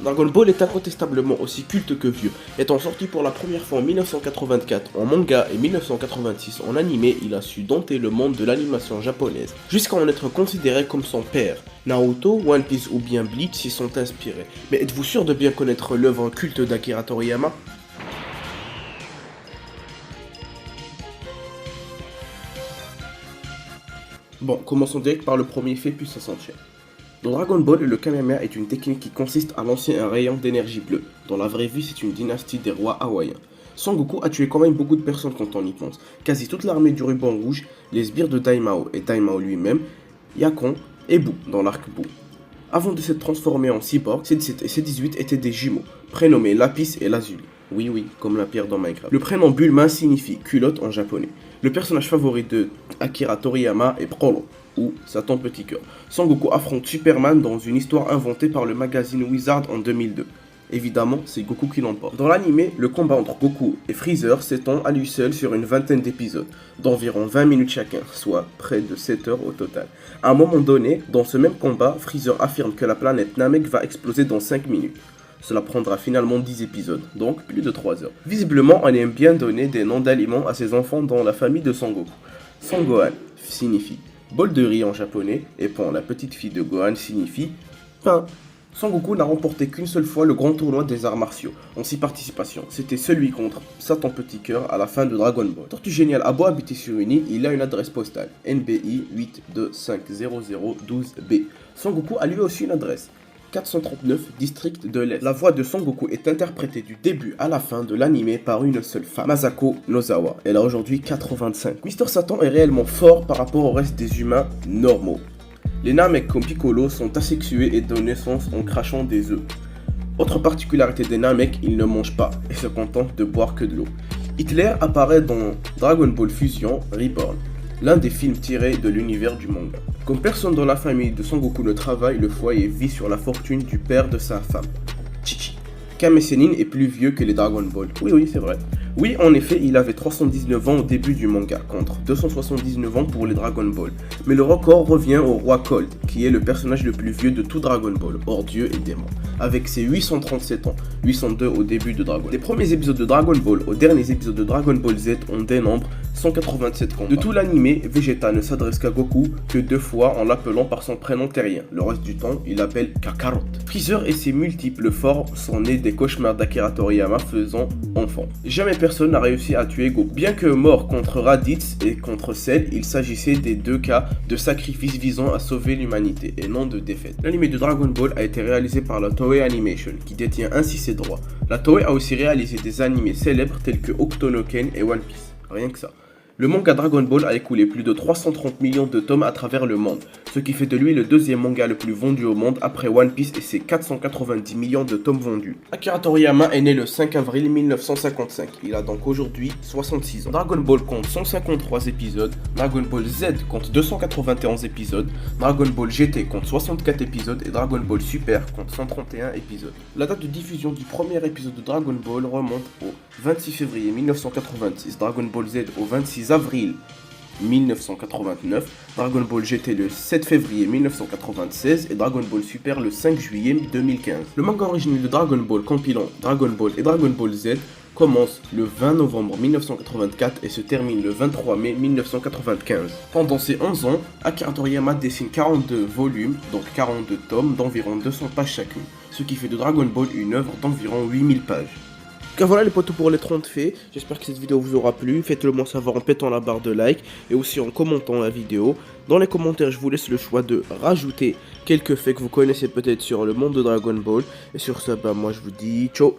Dragon Ball est incontestablement aussi culte que vieux. Étant sorti pour la première fois en 1984 en manga et 1986 en animé, il a su dompter le monde de l'animation japonaise, jusqu'à en être considéré comme son père. Naruto, One Piece ou bien Bleach s'y sont inspirés. Mais êtes-vous sûr de bien connaître l'œuvre culte d'Akira Toriyama? Bon, commençons direct par le premier fait puis ça s'enchaîne. Dans Dragon Ball, le Kamehameha est une technique qui consiste à lancer un rayon d'énergie bleue. Dans la vraie vie, c'est une dynastie des rois hawaïens. Son-Goku a tué quand même beaucoup de personnes quand on y pense. Quasi toute l'armée du ruban rouge, les sbires de Daimao et Daimao lui-même, Yakon et Buu dans l'arc Buu. Avant de s'être transformé en cyborg, C17 et C18 étaient des jumeaux, prénommés Lapis et Lazuli. Oui, comme la pierre dans Minecraft. Le prénom Bulma signifie culotte en japonais. Le personnage favori de Akira Toriyama est Prolo, ou Satan Petit Cœur. Son-Goku affronte Superman dans une histoire inventée par le magazine Wizard en 2002. Évidemment, c'est Goku qui l'emporte. Dans l'anime, le combat entre Goku et Freezer s'étend à lui seul sur une vingtaine d'épisodes, d'environ 20 minutes chacun, soit près de 7 heures au total. À un moment donné, dans ce même combat, Freezer affirme que la planète Namek va exploser dans 5 minutes. Cela prendra finalement 10 épisodes, donc plus de 3 heures. Visiblement, on aime bien donner des noms d'aliments à ses enfants dans la famille de Son Goku. Son Gohan signifie bol de riz en japonais, et Pan, la petite fille de Gohan, signifie pain. Son Goku n'a remporté qu'une seule fois le grand tournoi des arts martiaux, en 6 participations. C'était celui contre Satan Petit Cœur à la fin de Dragon Ball. Tortue Géniale a beau habiter sur une île, il a une adresse postale, NBI 8250012B. Son Goku a lui aussi une adresse, 439 district de l'Est. La voix de Son Goku est interprétée du début à la fin de l'anime par une seule femme, Masako Nozawa. Elle a aujourd'hui 85. Mister Satan est réellement fort par rapport au reste des humains normaux. Les Namek comme Piccolo sont asexués et donnent naissance en crachant des œufs. Autre particularité des Namek, ils ne mangent pas et se contentent de boire que de l'eau. Hitler apparaît dans Dragon Ball Fusion Reborn, l'un des films tirés de l'univers du manga. Comme personne dans la famille de Son Goku ne travaille, le foyer vit sur la fortune du père de sa femme, Chichi. Kame Sennin est plus vieux que les Dragon Ball. Oui, c'est vrai. Oui, en effet, il avait 319 ans au début du manga, contre 279 ans pour les Dragon Ball. Mais le record revient au roi Cold, qui est le personnage le plus vieux de tout Dragon Ball, hors dieu et démon, avec ses 837 ans, 802 au début de Dragon Ball. Des premiers épisodes de Dragon Ball aux derniers épisodes de Dragon Ball Z, on dénombre 187 combats. De tout l'anime, Vegeta ne s'adresse qu'à Goku que 2 fois en l'appelant par son prénom terrien. Le reste du temps, il l'appelle Kakarot. Freezer et ses multiples formes sont nés des cauchemars d'Akira Toriyama faisant enfant. Jamais personne n'a réussi à tuer Goku. Bien que mort contre Raditz et contre Cell, il s'agissait des 2 cas de sacrifice visant à sauver l'humanité et non de défaite. L'anime de Dragon Ball a été réalisé par la Toei Animation, qui détient ainsi ses droits. La Toei a aussi réalisé des animés célèbres tels que Hokuto no Ken et One Piece. Rien que ça. Le manga Dragon Ball a écoulé plus de 330 millions de tomes à travers le monde, ce qui fait de lui le deuxième manga le plus vendu au monde après One Piece et ses 490 millions de tomes vendus. Akira Toriyama est né le 5 avril 1955, il a donc aujourd'hui 66 ans. Dragon Ball compte 153 épisodes, Dragon Ball Z compte 291 épisodes, Dragon Ball GT compte 64 épisodes et Dragon Ball Super compte 131 épisodes. La date de diffusion du premier épisode de Dragon Ball remonte au 26 février 1986, Dragon Ball Z au 26 avril 1989, Dragon Ball GT le 7 février 1996 et Dragon Ball Super le 5 juillet 2015. Le manga original de Dragon Ball compilant Dragon Ball et Dragon Ball Z commence le 20 novembre 1984 et se termine le 23 mai 1995. Pendant ces 11 ans, Akira Toriyama dessine 42 volumes, donc 42 tomes d'environ 200 pages chacune, ce qui fait de Dragon Ball une œuvre d'environ 8000 pages. Donc voilà les potos pour les 30 faits, j'espère que cette vidéo vous aura plu, faites-le moi savoir en pétant la barre de like et aussi en commentant la vidéo. Dans les commentaires je vous laisse le choix de rajouter quelques faits que vous connaissez peut-être sur le monde de Dragon Ball. Et sur ce, moi je vous dis ciao.